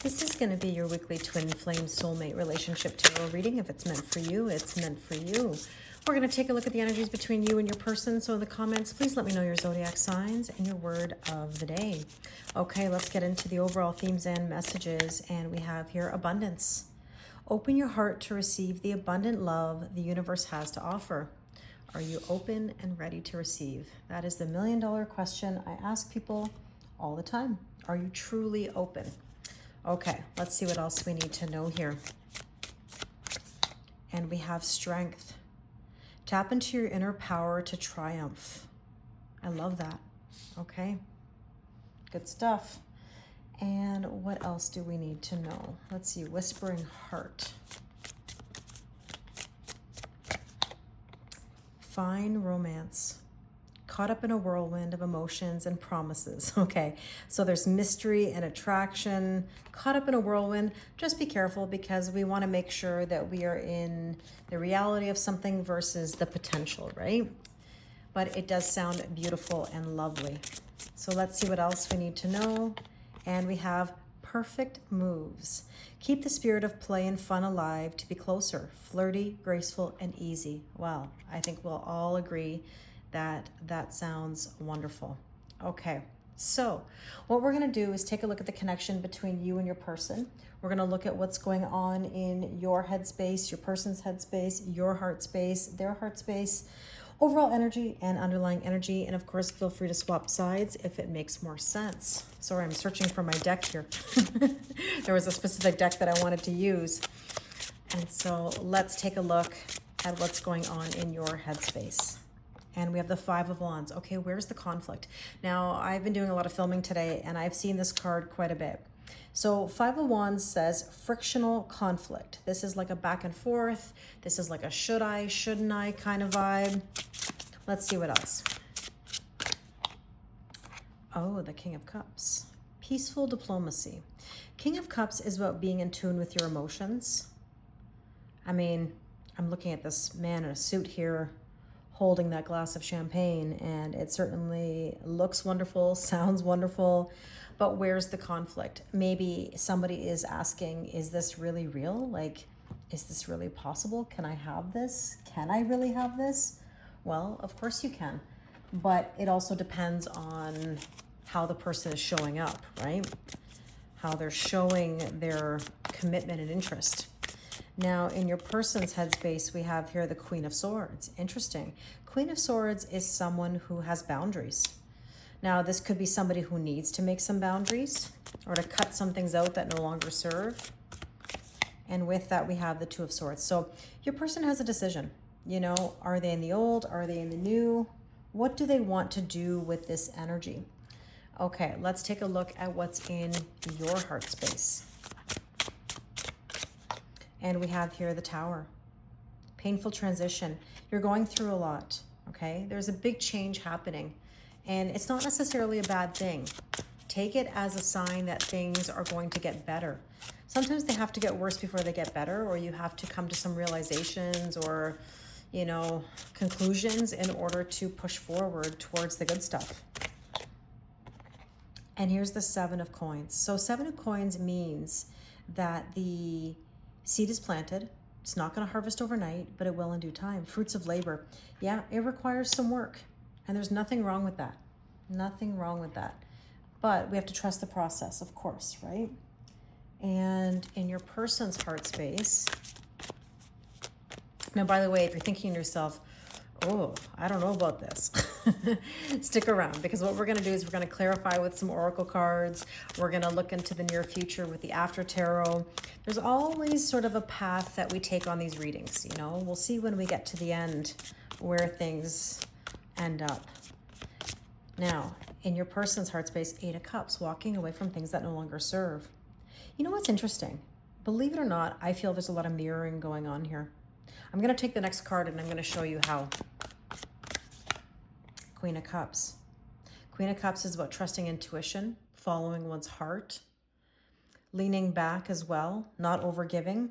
This is going to be your weekly Twin Flame Soulmate relationship tarot reading. If it's meant for you, it's meant for you. We're going to take a look at the energies between you and your person. So in the comments, please let me know your zodiac signs and your word of the day. Okay, let's get into the overall themes and messages. And we have here abundance. Open your heart to receive the abundant love the universe has to offer. Are you open and ready to receive? That is the million-dollar question I ask people all the time. Are you truly open? Okay, let's see what else we need to know here. And we have strength. Tap into your inner power to triumph. I love that. Okay, good stuff. And what else do we need to know? Let's see, whispering heart. Fine romance. Caught up in a whirlwind of emotions and promises. Okay, so there's mystery and attraction. Caught up in a whirlwind. Just be careful because we want to make sure that we are in the reality of something versus the potential, right? But it does sound beautiful and lovely. So let's see what else we need to know. And we have perfect moves. Keep the spirit of play and fun alive to be closer, flirty, graceful, and easy. Wow, I think we'll all agree that that sounds wonderful. Okay, so what we're going to do is take a look at the connection between you and your person. We're going to look at what's going on in your headspace, your person's headspace, your heart space, their heart space, overall energy and underlying energy. And of course, feel free to swap sides if it makes more sense. Sorry, I'm searching for my deck here. There was a specific deck that I wanted to use. And so let's take a look at what's going on in your headspace. And we have the Five of Wands. Okay, where's the conflict? Now, I've been doing a lot of filming today, and I've seen this card quite a bit. So Five of Wands says frictional conflict. This is like a back and forth. This is like a should I, shouldn't I kind of vibe. Let's see what else. Oh, the King of Cups. Peaceful diplomacy. King of Cups is about being in tune with your emotions. I mean, I'm looking at this man in a suit here holding that glass of champagne, and it certainly looks wonderful, sounds wonderful, but where's the conflict? Maybe somebody is asking, is this really real? Like, is this really possible? Can I have this? Can I really have this? Well, of course you can, but it also depends on how the person is showing up, right? How they're showing their commitment and interest. Now, in your person's headspace, we have here the Queen of Swords. Interesting. Queen of Swords is someone who has boundaries. Now, this could be somebody who needs to make some boundaries or to cut some things out that no longer serve. And with that, we have the Two of Swords. So your person has a decision. You know, are they in the old? Are they in the new? What do they want to do with this energy? Okay, let's take a look at what's in your heart space. And we have here the Tower. Painful transition. You're going through a lot, okay? There's a big change happening, and it's not necessarily a bad thing. Take it as a sign that things are going to get better. Sometimes they have to get worse before they get better, or you have to come to some realizations or, you know, conclusions in order to push forward towards the good stuff. And here's the Seven of Coins. So Seven of Coins means that the seed is planted. It's not going to harvest overnight, but it will in due time. Fruits of labor. Yeah, it requires some work. And there's nothing wrong with that. Nothing wrong with that. But we have to trust the process, of course, right? And in your person's heart space. Now, by the way, if you're thinking to yourself, oh, I don't know about this. Stick around, because what we're going to do is we're going to clarify with some oracle cards. We're going to look into the near future with the after tarot. There's always sort of a path that we take on these readings. You know, we'll see when we get to the end where things end up. Now, in your person's heart space, Eight of Cups, walking away from things that no longer serve. You know what's interesting? Believe it or not, I feel there's a lot of mirroring going on here. I'm going to take the next card and I'm going to show you how. Queen of Cups. Queen of Cups is about trusting intuition, following one's heart, leaning back as well, not overgiving.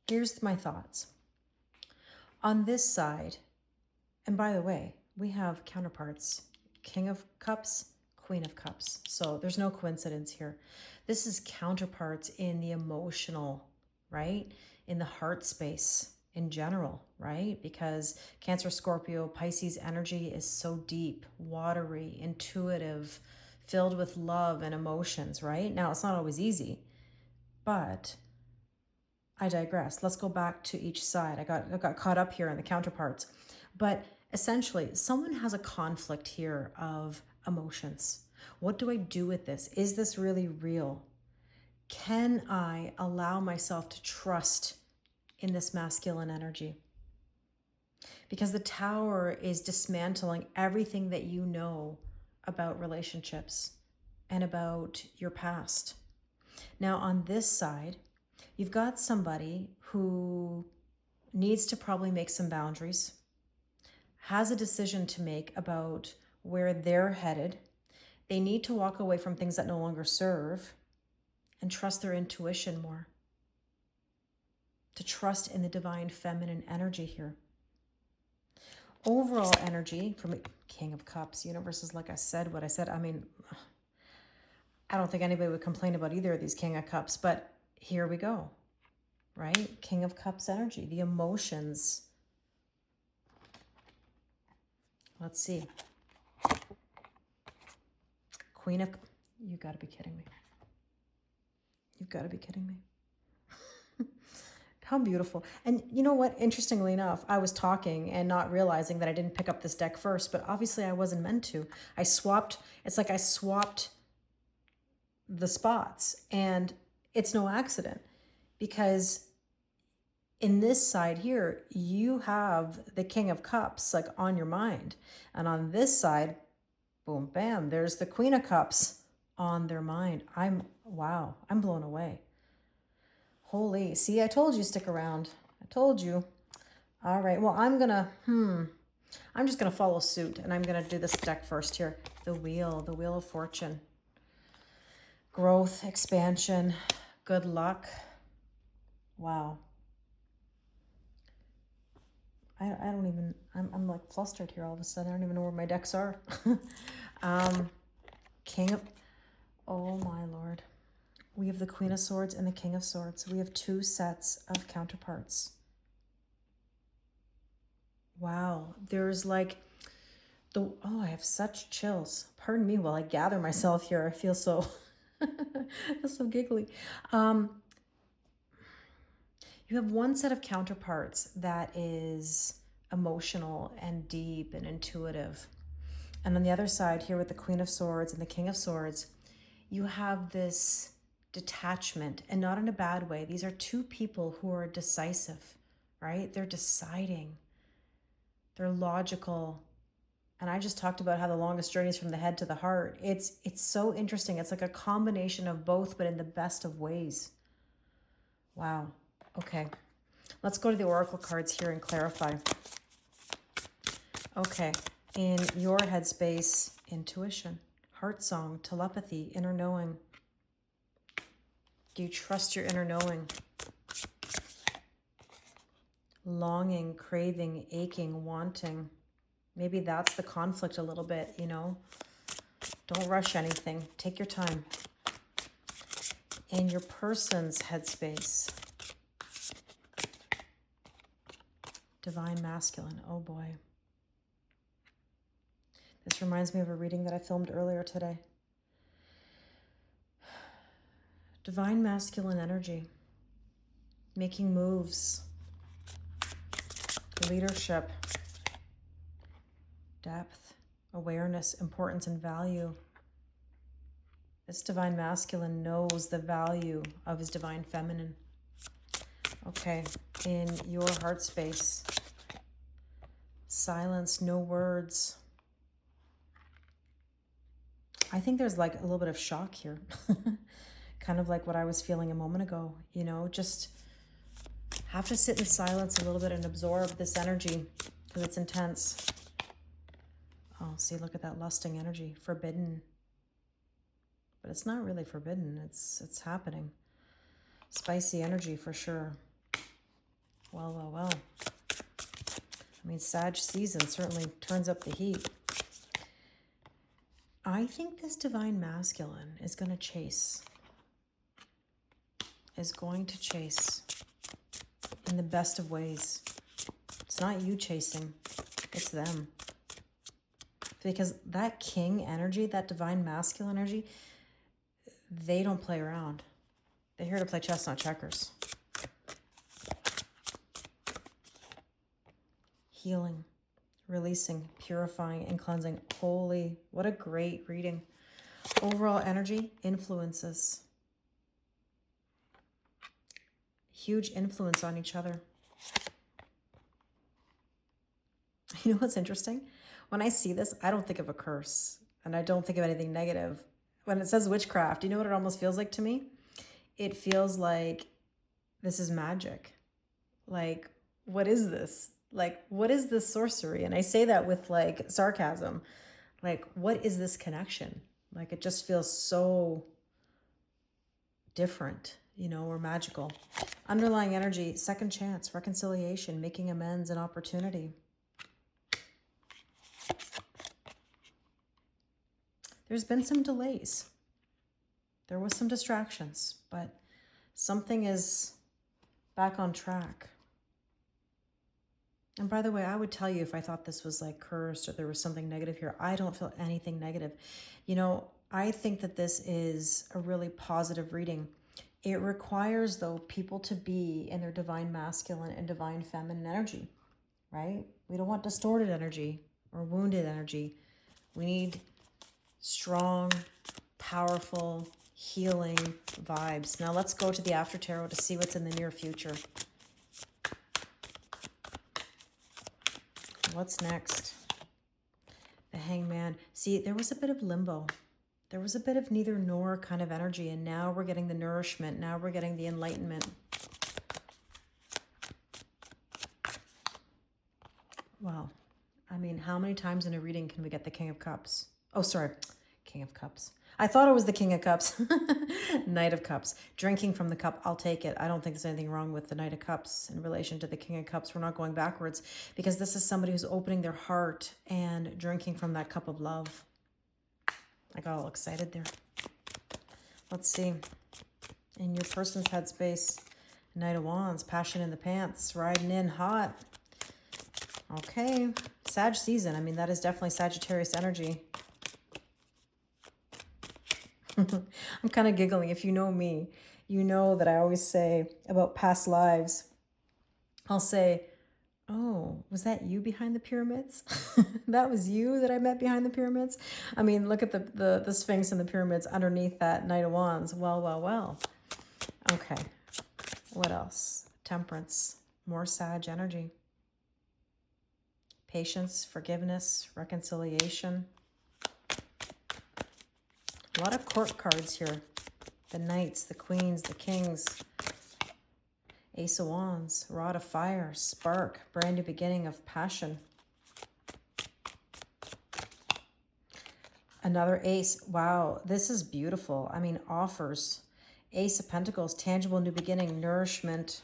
Here's my thoughts. On this side, and by the way, we have counterparts. King of Cups, Queen of Cups. So there's no coincidence here. This is counterparts in the emotional, right? In the heart space in general, right? Because Cancer, Scorpio, Pisces energy is so deep, watery, intuitive, filled with love and emotions, right? Now, it's not always easy, but I digress. Let's go back to each side. I got caught up here in the counterparts. But essentially, someone has a conflict here of emotions. What do I do with this? Is this really real? Can I allow myself to trust in this masculine energy? Because the Tower is dismantling everything that you know about relationships and about your past. Now, on this side, you've got somebody who needs to probably make some boundaries, has a decision to make about where they're headed. They need to walk away from things that no longer serve and trust their intuition more. To trust in the divine feminine energy here. Overall energy from King of Cups. Universe is like I said what I said. I mean, I don't think anybody would complain about either of these King of Cups, but here we go, right? King of Cups energy, the emotions. Let's see. Queen of... You got to be kidding me. You've got to be kidding me. How beautiful. And you know what? Interestingly enough, I was talking and not realizing that I didn't pick up this deck first, but obviously I wasn't meant to. I swapped. It's like I swapped the spots, and it's no accident, because in this side here, you have the King of Cups like on your mind. And on this side, boom, bam, there's the Queen of Cups on their mind. Wow, I'm blown away. Holy, see, I told you stick around. I told you. All right, well, I'm just gonna follow suit, and I'm gonna do this deck first here. The Wheel of Fortune. Growth, expansion, good luck. Wow. I don't even, I'm like flustered here all of a sudden. I don't even know where my decks are. King of, oh my Lord. We have the Queen of Swords and the King of Swords. We have two sets of counterparts. Wow. There's like oh, I have such chills. Pardon me while I gather myself here. I feel so, I feel so giggly. You have one set of counterparts that is emotional and deep and intuitive. And on the other side here with the Queen of Swords and the King of Swords, you have this detachment, and not in a bad way. These are two people who are decisive, right? They're deciding. They're logical. And I just talked about how the longest journey is from the head to the heart. It's so interesting. It's like a combination of both, but in the best of ways. Wow. Okay. Let's go to the oracle cards here and clarify. Okay. In your headspace, intuition, heart song, telepathy, inner knowing. Do you trust your inner knowing? Longing, craving, aching, wanting. Maybe that's the conflict a little bit, you know. Don't rush anything. Take your time. In your person's headspace. Divine masculine. Oh boy. This reminds me of a reading that I filmed earlier today. Divine masculine energy. Making moves. Leadership. Depth. Awareness. Importance and value. This divine masculine knows the value of his divine feminine. Okay. In your heart space. Silence. No words. I think there's like a little bit of shock here. Kind of like what I was feeling a moment ago, you know, just have to sit in silence a little bit and absorb this energy because it's intense. Oh, see, look at that lusting energy, forbidden. But it's not really forbidden, it's happening. Spicy energy for sure. Well. I mean, Sag season certainly turns up the heat. I think this divine masculine is going to chase. Is going to chase in the best of ways. It's not you chasing. It's them. Because that king energy, that divine masculine energy, they don't play around. They're here to play chess, not checkers. Healing, releasing, purifying, and cleansing. Holy, what a great reading. Overall energy, influences. Huge influence on each other. You know what's interesting? When I see this, I don't think of a curse. And I don't think of anything negative. When it says witchcraft, you know what it almost feels like to me? It feels like this is magic. Like, what is this? Like, what is this sorcery? And I say that with like sarcasm. Like, what is this connection? Like, it just feels so different, you know, or magical. Underlying energy, second chance, reconciliation, making amends, and opportunity. There's been some delays. There was some distractions, but something is back on track. And by the way, I would tell you if I thought this was like cursed or there was something negative here. I don't feel anything negative. You know, I think that this is a really positive reading. It requires, though, people to be in their divine masculine and divine feminine energy, right? We don't want distorted energy or wounded energy. We need strong, powerful, healing vibes. Now let's go to the after tarot to see what's in the near future. What's next? The Hangman. See, there was a bit of limbo. There was a bit of neither nor kind of energy, and now we're getting the nourishment. Now we're getting the enlightenment. Wow. I mean, how many times in a reading can we get the King of Cups? Oh, sorry. King of Cups. I thought it was the King of Cups. Knight of Cups. Drinking from the cup, I'll take it. I don't think there's anything wrong with the Knight of Cups in relation to the King of Cups. We're not going backwards because this is somebody who's opening their heart and drinking from that cup of love. I got all excited there. Let's see. In your person's headspace, Knight of Wands, passion in the pants, riding in hot. Okay. Sag season. I mean, that is definitely Sagittarius energy. I'm kind of giggling. If you know me, you know that I always say about past lives, I'll say, oh, was that you behind the pyramids? That was you that I met behind the pyramids? I mean, look at the Sphinx and the pyramids underneath that Knight of Wands. Well, well, well. Okay. What else? Temperance. More Sag energy. Patience, forgiveness, reconciliation. A lot of court cards here. The Knights, the Queens, the Kings. Ace of Wands, Rod of Fire, Spark, brand new beginning of passion. Another Ace. Wow, this is beautiful. I mean, offers. Ace of Pentacles, tangible new beginning, nourishment.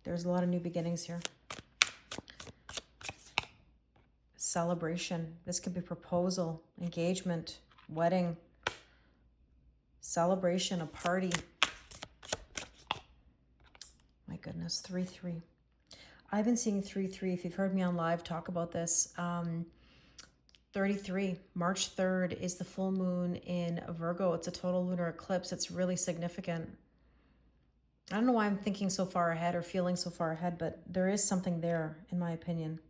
There's a lot of new beginnings here. Celebration. This could be proposal, engagement, wedding, celebration, a party. My goodness, 3-3. I've been seeing 3-3. If you've heard me on live talk about this, 33, March 3rd is the full moon in Virgo. It's a total lunar eclipse. It's really significant. I don't know why I'm thinking so far ahead or feeling so far ahead, but there is something there, in my opinion.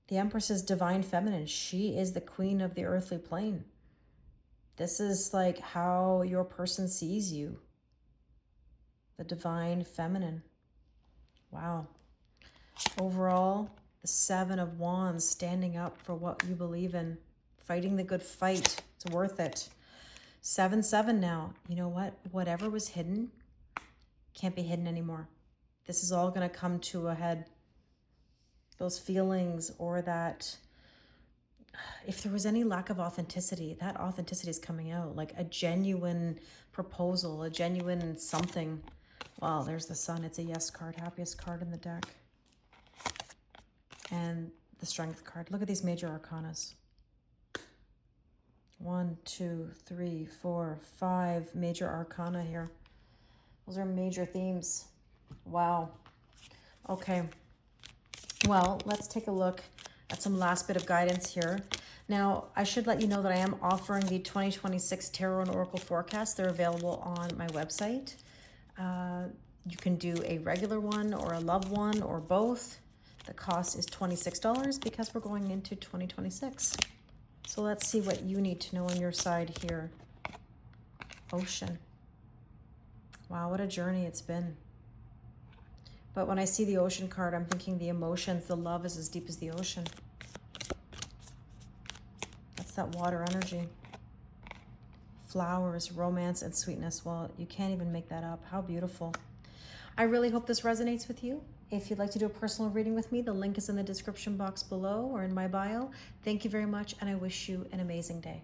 The Empress is divine feminine. She is the queen of the earthly plane. This is like how your person sees you. The divine feminine. Wow. Overall, the Seven of Wands, standing up for what you believe in, fighting the good fight. It's worth it. 7-7 now. You know what? Whatever was hidden can't be hidden anymore. This is all going to come to a head. Those feelings, or that if there was any lack of authenticity, that authenticity is coming out. Like a genuine proposal, a genuine something. Wow, there's the Sun. It's a yes card, happiest card in the deck. And the Strength card. Look at these major arcanas. 1, 2, 3, 4, 5 major arcana here. Those are major themes. Wow. Okay. Well, let's take a look at some last bit of guidance here. Now, I should let you know that I am offering the 2026 Tarot and Oracle forecast. They're available on my website. You can do a regular one or a love one or both. The cost is $26 because we're going into 2026. So let's see what you need to know on your side here. Ocean. Wow, what a journey it's been. But when I see the ocean card, I'm thinking the emotions, the love is as deep as the ocean. That's that water energy. Flowers, romance, and sweetness. Well, you can't even make that up. How beautiful. I really hope this resonates with you. If you'd like to do a personal reading with me, the link is in the description box below or in my bio. Thank you very much, and I wish you an amazing day.